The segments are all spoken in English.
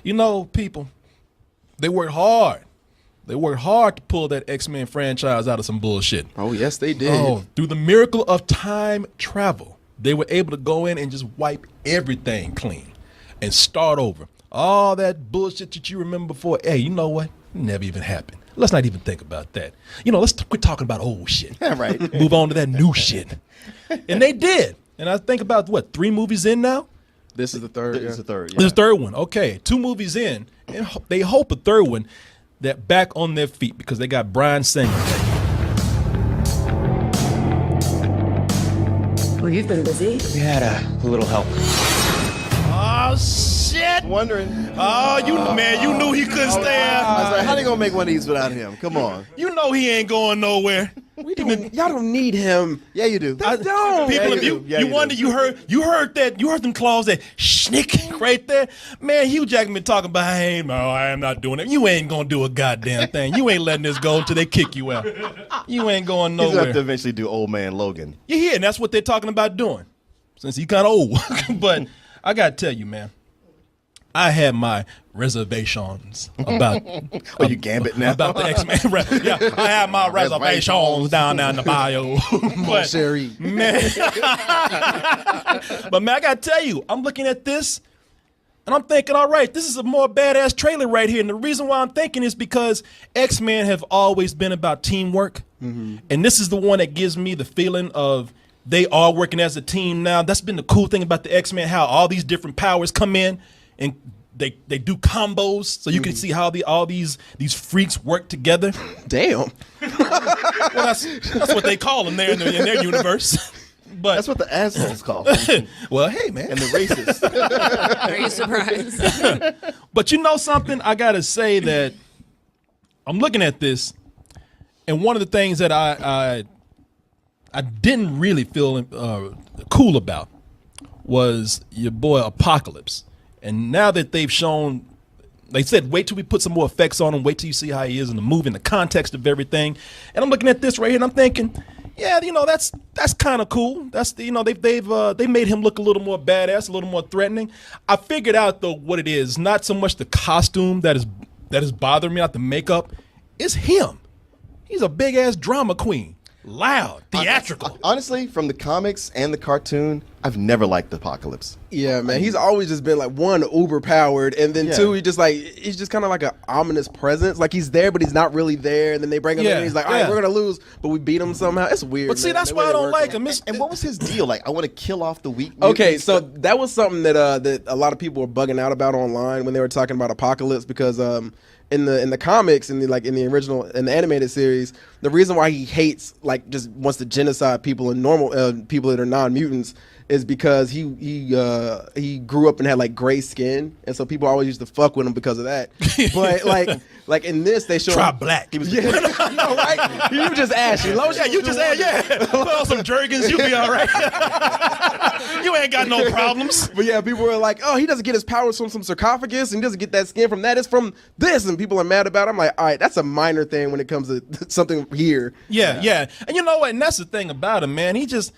You know, people, they worked hard. They worked hard to pull that X-Men franchise out of some bullshit. Oh, yes, they did. Oh, through the miracle of time travel, they were able to go in and just wipe everything clean and start over. All that bullshit that you remember before, hey, you know what? It never even happened. Let's not even think about that. You know, let's quit talking about old shit. Right. Move on to that new shit. And they did. And I think about, 3 movies in now? This is the third. This is the third. This is the third one. Okay, 2 movies in. And they hope a third one that back on their feet because they got Bryan Singer. Well, you've been busy. We had a little help. Oh, shit. Wondering. Oh, you knew he couldn't stay out. I was like, how they gonna make one of these without him? Come on. You know he ain't going nowhere. Y'all don't need him. Yeah, you do. Don't. People, Yeah, if you do. Yeah, you you wonder, do. you heard them claws, that schnick right there. Man, Hugh Jackman been talking about, hey, no, I am not doing it. You ain't gonna do a goddamn thing. You ain't letting this go until they kick you out. You ain't going He's gonna nowhere. have to eventually do Old Man Logan. You hear, and that's what they're talking about doing, since he kind of old. But I gotta tell you, man, I had my reservations about. Oh, you Gambit now? About the X-Men. Yeah, I have my reservations down in the bio. But Sherry. man, but man, I gotta tell you, I'm looking at this and I'm thinking, all right, this is a more badass trailer right here. And the reason why I'm thinking is because X-Men have always been about teamwork. And this is the one that gives me the feeling of they are working as a team now. That's been the cool thing about the X-Men, how all these different powers come in and they do combos, so you can see how all these freaks work together. Damn. Well, that's what they call them there in their universe. But That's what the assholes call him. well, hey man, And the racists. Are you surprised? but you know something? I gotta say that I'm looking at this, and one of the things that I didn't really feel cool about was your boy Apocalypse. And now that they've shown, they said, wait till we put some more effects on him, wait till you see how he is in the movie, in the context of everything. And I'm looking at this right here, and I'm thinking, yeah, you know, that's kind of cool. That's they made him look a little more badass, a little more threatening. I figured out though what it is, not so much the costume that is bothering me, not the makeup, it's him. He's a big ass drama queen, loud, theatrical. Honestly, from the comics and the cartoon, I've never liked the Apocalypse. Yeah, man. He's always just been like, one, uber powered, and then Yeah. two, he's just kind of like an ominous presence. Like he's there, but he's not really there. And then they bring him in, and he's like, all right, Yeah. we're gonna lose, but we beat him somehow. It's weird. But see, man. that's The why way I they don't work like him. him. And what was his deal? Like, I want to kill off the weak Okay, mutants? so that was something that a lot of people were bugging out about online when they were talking about Apocalypse, because in the comics in the original in the animated series, the reason why he hates, like, just wants to genocide people and normal people that are non-mutants is because he grew up and had like gray skin, and so people always used to fuck with him because of that. But like in this, they show Try him, black. Yeah, I know, right? You just ashy. Put on some jergens, you'll be all right. You ain't got no problems. But yeah, people were like, oh, he doesn't get his powers from some sarcophagus, and he doesn't get that skin from that. It's from this, and people are mad about it. I'm like, all right, that's a minor thing when it comes to something here. Yeah. And you know what? And that's the thing about him, man. He's just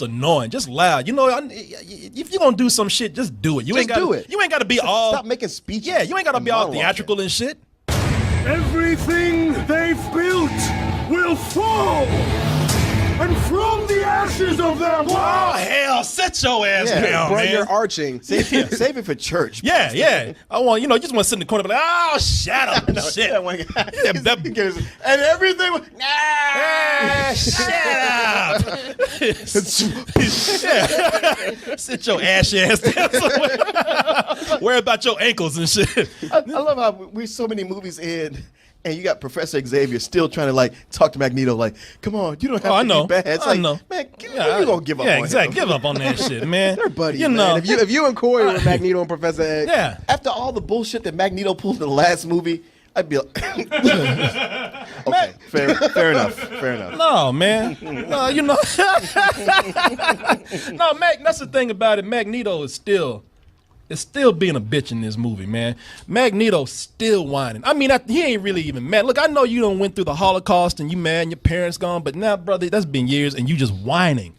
annoying, just loud. You know, if you're gonna do some shit, just do it. You ain't gotta do it. You ain't gotta be all. Stop making speeches. Yeah, you ain't gotta and be all monologuing. theatrical and shit. Everything they've built will fall, and from the ashes of their Oh walls, hell, sit your ass Yeah, down, Bro, man. you're arching. Save it for church. Yeah. I want, you just want to sit in the corner and be like, oh, shut up and shit. And everything was, Shut up. Sit your ass down somewhere. Worry about your ankles and shit. I love how we're so many movies in, and you got Professor Xavier still trying to like talk to Magneto, like, come on, you don't have I to know. be bad. It's I like, know. man, when you gonna give up Yeah, on exactly. him? Give up on that shit, man. They're buddies, You man. know. If you and Corey were Magneto and Professor X, Yeah. After all the bullshit that Magneto pulled in the last movie, I'd be like, okay, fair enough. No, man. No, you know. No, that's the thing about it. Magneto is still being a bitch in this movie, man. Magneto's still whining. I mean, he ain't really even mad. Look, I know you done went through the Holocaust and you mad and your parents gone, but now, brother, that's been years and you just whining.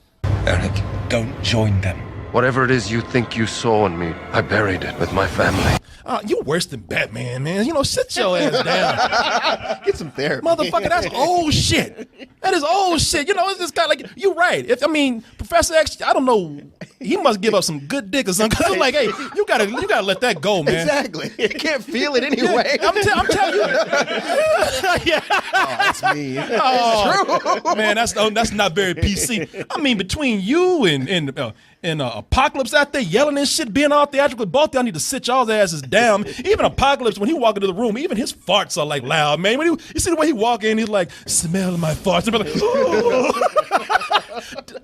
Eric, don't join them. Whatever it is you think you saw in me, I buried it with my family. You worse than Batman, man. Sit your ass down. Get some therapy. Motherfucker, that's old shit. That is old shit. It's this guy, like, you're right. Professor X, I don't know, he must give up some good dick or something. 'Cause I'm like, hey, you gotta let that go, man. Exactly. You can't feel it anyway. I'm telling you. Yeah. Oh, that's me. Oh, true. Man, that's not very PC. Between you and Apocalypse out there yelling and shit, being all theatrical, both y'all need to sit y'all's asses down. Even Apocalypse, when he walk into the room, even his farts are like loud, man. When you see the way he walk in, he's like, smell my farts. And like,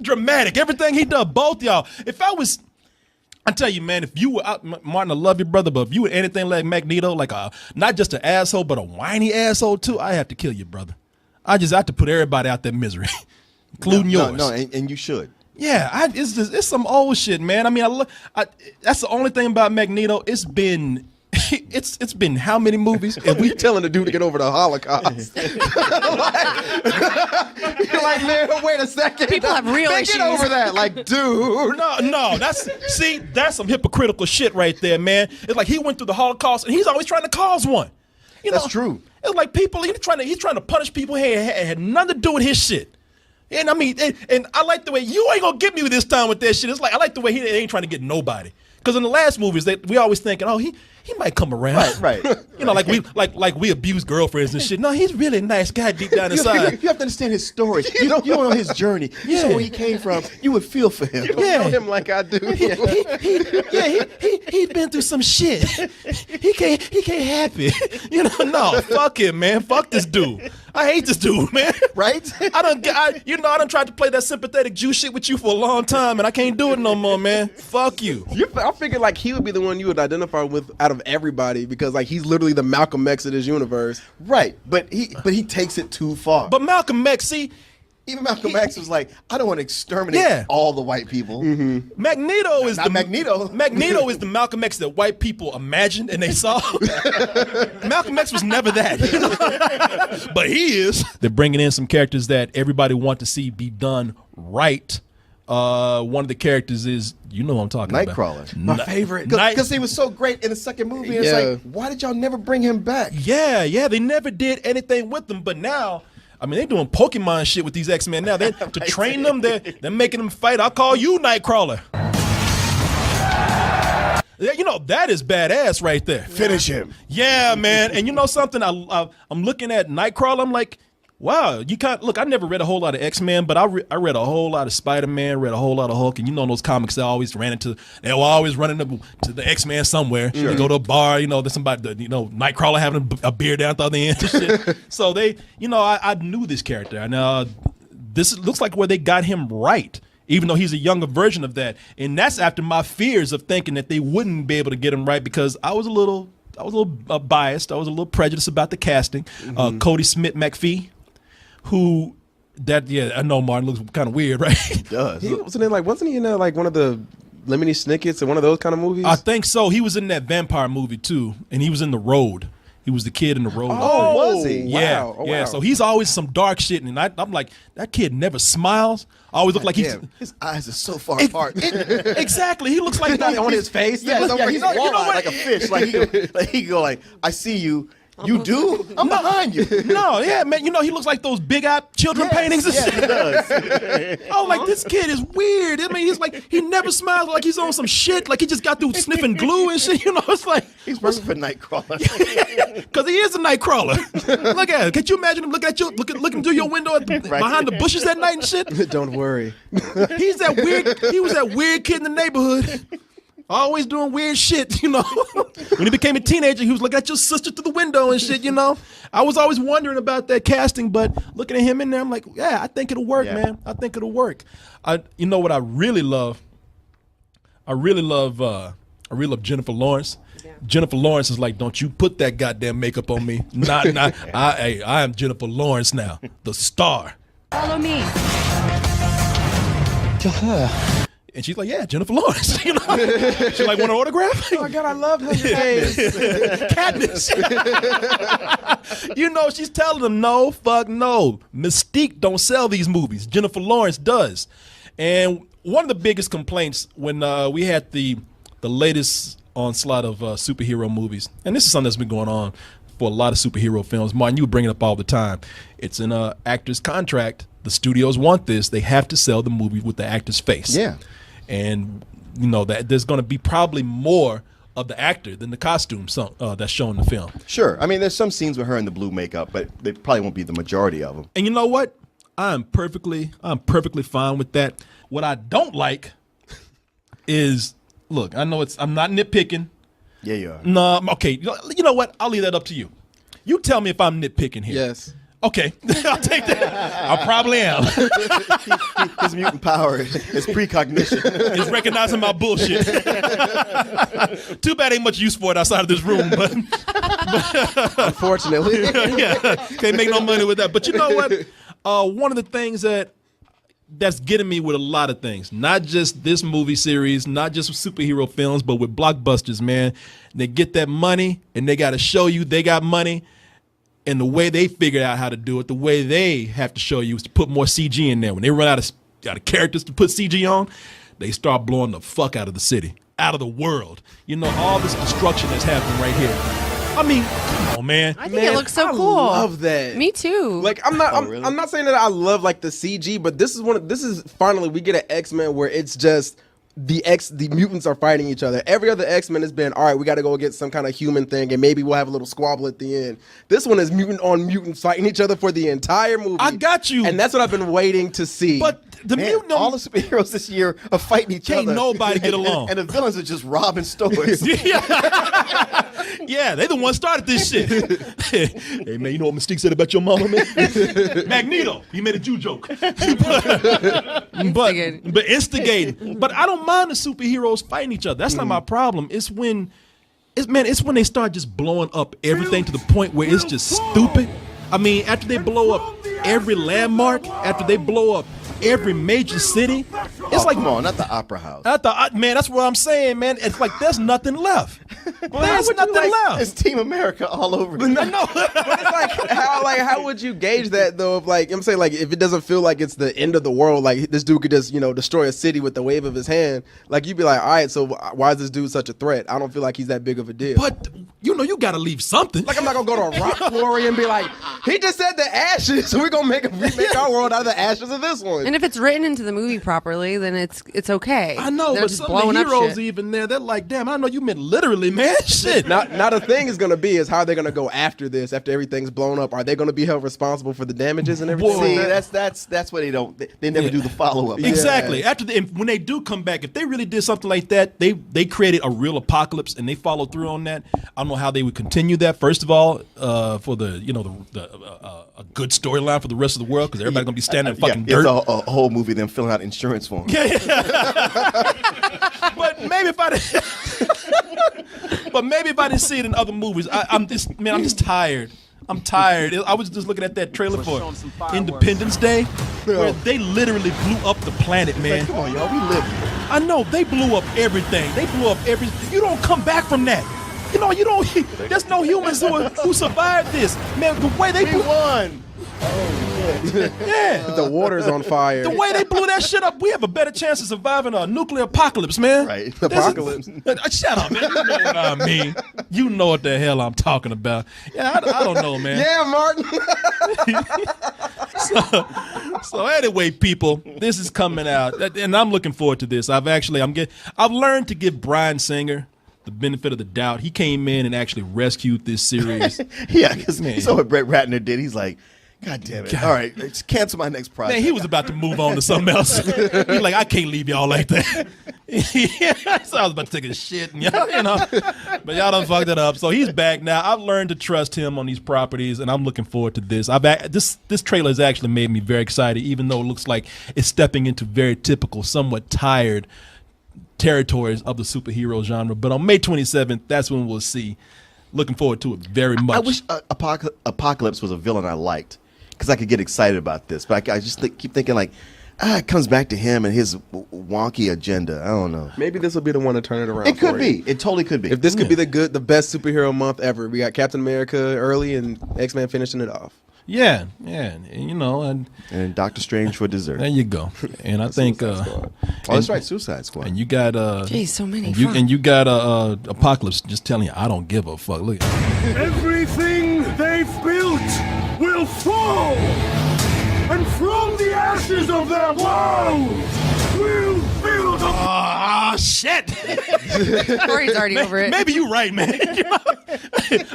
dramatic. Everything he does, both y'all. I tell you, man, if you were Martin, I love you, brother, but if you were anything like Magneto, like not just an asshole, but a whiny asshole too, I have to kill you, brother. I just have to put everybody out there misery, including yours. No, and you should. Yeah, it's some old shit, man. That's the only thing about Magneto. It's been how many movies? And we telling the dude to get over the Holocaust. You're like, man, wait a second. People have real issues. Get over that, like, dude. No, that's some hypocritical shit right there, man. It's like he went through the Holocaust and he's always trying to cause one. That's true. It's like people he's trying to punish people who had nothing to do with his shit. And and I like the way you ain't gonna get me this time with that shit. It's like I like the way he ain't trying to get nobody. Because in the last movies, we always thinking, oh, he might come around. Right. like we abuse girlfriends and shit. No, he's really a nice guy deep down inside. You have to understand his story. You don't know his journey. You know where he came from. You would feel for him. You don't know him like I do. He's been through some shit. He can't happy. No, fuck him, man. Fuck this dude. I hate this dude, man. Right? I done tried to play that sympathetic Jew shit with you for a long time, and I can't do it no more, man. Fuck you. I figured like he would be the one you would identify with out of everybody because like he's literally the Malcolm X of this universe. Right, but he takes it too far. But Malcolm X, even Malcolm X was like, I don't want to exterminate all the white people. Mm-hmm. Magneto is not Magneto. Magneto is the Malcolm X that white people imagined and they saw. Malcolm X was never that, but he is. They're bringing in some characters that everybody want to see be done right. One of the characters is, you know what I'm talking about. Nightcrawler. My favorite. Because he was so great in the second movie. It's like, why did y'all never bring him back? Yeah, they never did anything with him, but now, they're doing Pokemon shit with these X-Men now. To train them, they're making them fight. I'll call you Nightcrawler. That is badass right there. Finish him. Yeah, man. And you know something? I'm looking at Nightcrawler. I'm like, wow, I never read a whole lot of X-Men, but I read a whole lot of Spider-Man, read a whole lot of Hulk, and in those comics they were always running to the X-Men somewhere. Sure. They go to a bar, there's somebody, Nightcrawler having a beer down at the other end and shit. So I knew this character, and this looks like where they got him right, even though he's a younger version of that. And that's after my fears of thinking that they wouldn't be able to get him right, because I was a little biased. I was a little prejudiced about the casting. Cody Smith-McPhee. I know Martin looks kind of weird, right? He does. Wasn't he in one of the Lemony Snickets or one of those kind of movies? I think so. He was in that vampire movie too, and he was in The Road. He was the kid in The Road. Oh, was he? Yeah, wow. Oh, yeah. wow. So he's always some dark shit, and I'm like, that kid never smiles. I always look like his eyes are so far apart. Exactly. He looks like on his face. Yeah, he's like a fish. Like he go like, I see you. You do? I'm behind you. No, yeah, man. He looks like those big-eyed children paintings and shit. He does. Oh, like, this kid is weird. He's like, he never smiles, like he's on some shit, like he just got through sniffing glue and shit. It's like, he's perfect for Nightcrawler. Because he is a Nightcrawler. Look at it. Can you imagine him looking through your window behind the bushes at night and shit? Don't worry. He was that weird kid in the neighborhood. Always doing weird shit, When he became a teenager, he was looking at your sister through the window and shit, I was always wondering about that casting, but looking at him in there, I'm like, yeah, I think it'll work, man. I think it'll work. You know what I really love? I really love Jennifer Lawrence. Yeah. Jennifer Lawrence is like, don't you put that goddamn makeup on me. I am Jennifer Lawrence now, the star. Follow me. To her. And she's like, yeah, Jennifer Lawrence. She's like, want an autograph? Oh my God, I love her face. Katniss. She's telling them, no, fuck no. Mystique don't sell these movies. Jennifer Lawrence does. And one of the biggest complaints when we had the latest onslaught of superhero movies, and this is something that's been going on for a lot of superhero films. Martin, you bring it up all the time. It's in an actor's contract. The studios want this. They have to sell the movie with the actor's face. Yeah. And, you know, that there's going to be probably more of the actor than the costume that's shown in the film. Sure. I mean, there's some scenes with her in the blue makeup, but they probably won't be the majority of them. And you know what? I'm perfectly fine with that. What I don't like is, look, I'm not nitpicking. Yeah, you are. No, okay. You know what? I'll leave that up to you. You tell me if I'm nitpicking here. Yes. Okay, I'll take that. I probably am. His mutant power is precognition. It's recognizing my bullshit. Too bad ain't much use for it outside of this room, but Unfortunately. yeah, can't make no money with that. But you know what? One of the things that's getting me with a lot of things, not just this movie series, not just with superhero films, but with blockbusters, man. They get that money and they got to show you they got money. And the way they figured out how to do it, the way they have to show you is to put more CG in there. When they run out of characters to put CG on, they start blowing the fuck out of the city, out of the world. You know, all this destruction that's happening right here. I mean, come on, man. I think it looks so cool. I love that. Me too. Like I'm not really? I'm not saying that I love like the CG, but this is finally we get an X-Men where it's just the mutants are fighting each other. Every other X-Men has been, all right, we got to go get some kind of human thing, and maybe we'll have a little squabble at the end. This one is mutant on mutant fighting each other for the entire movie. I got you. And that's what I've been waiting to see. But the Man, mutant all the superheroes this year are fighting each Can't other. nobody get And- along. And the villains are just robbing stores. Yeah, they the ones started this shit. Hey man, you know what Mystique said about your mama, man? Magneto, he made a Jew joke. but instigating. But I don't mind the superheroes fighting each other. That's not my problem. It's when they start just blowing up everything to the point where it's just stupid. I mean, after they blow up every landmark, after they blow up every major city, it's like, Come on, not the Opera House. man, that's what I'm saying, man. It's like there's nothing left. There's nothing left. It's Team America all over. But it's like how would you gauge that though? If like I'm saying, like if it doesn't feel like it's the end of the world, like this dude could just destroy a city with the wave of his hand, like you'd be like, all right, so why is this dude such a threat? I don't feel like he's that big of a deal. But you got to leave something. Like I'm not gonna go to a rock quarry and be like, he just said the ashes, so we're gonna remake our world out of the ashes of this one. And if it's written into the movie properly, then it's okay. I know, They're but just some of blowing the up heroes shit. even there, they're like, damn, I know you meant literally, man. Shit. Now the thing is gonna be is how they're gonna go after this, after everything's blown up. Are they gonna be held responsible for the damages and everything? See, like that? that's what they don't. They never do the follow up. Exactly. After when they do come back, if they really did something like that, they created a real apocalypse and they followed through on that. I don't know how they would continue that. First of all, for the a good storyline for the rest of the world, because everybody's gonna be standing in fucking dirt. It's a whole movie them filling out insurance forms. Yeah. But maybe if I didn't see it in other movies, I'm just tired. I'm tired. I was just looking at that trailer for Independence Day, where they literally blew up the planet, man. Like, come on, y'all, we live here. I know they blew up everything. They blew up everything. You don't come back from that. You don't. There's no humans who survived this, man. The way they won. yeah. The water's on fire. The way they blew that shit up, we have a better chance of surviving a nuclear apocalypse, man. Right. Apocalypse. Shut up, man. You know what I mean. You know what the hell I'm talking about. Yeah, I don't know, man. Yeah, Martin. So anyway, people, this is coming out, and I'm looking forward to this. I've learned to give Bryan Singer the benefit of the doubt. He came in and actually rescued this series. Yeah, because he saw what Brett Ratner did. He's like, God damn it. All right, let's cancel my next project. Man, he was about to move on to something else. He's like, I can't leave y'all like that. So I was about to take a shit, and but y'all done fucked it up. So he's back now. I've learned to trust him on these properties, and I'm looking forward to this. This trailer has actually made me very excited, even though it looks like it's stepping into very typical, somewhat tired territories of the superhero genre. But on May 27th, that's when we'll see. Looking forward to it very much. I wish Apocalypse was a villain I liked, because I could get excited about this. But I just keep thinking like, it comes back to him and his wonky agenda. I don't know. Maybe this will be the one to turn it around. It could for be. you. It totally could be. If this could be the best superhero month ever, we got Captain America early and X-Men finishing it off. Yeah, and you know, And Doctor Strange for dessert. there you go. And I think, Oh, that's right, Suicide Squad. and you got Jeez, so many. and you got Apocalypse just telling you, I don't give a fuck. Look, Everything they've built will fall, and from the ashes of their walls, we'll build a shit. Corey's already over it. Maybe you're right, man.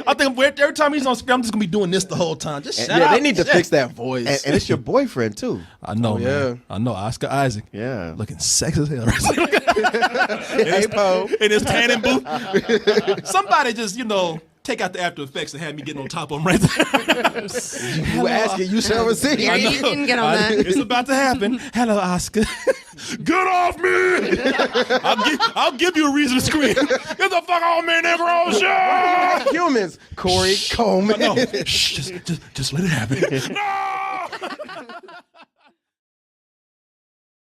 I think every time he's on screen, I'm just gonna be doing this the whole time. Just shut up. Yeah, they need to fix that voice. And it's your boyfriend too. I know, man. yeah. I know. Oscar Isaac. Yeah. Looking sexy as hell. Hey, Poe. In his tanning booth. Somebody just, take out the After Effects and have me getting on top of him right there. You ask it, you shall receive. Yeah, you didn't get on that. It's about to happen. Hello, Oscar. Get off me! I'll give you a reason to scream. Get the fuck off me, Negro! Shit! Humans, Corey Coleman. No, shh, just let it happen. No!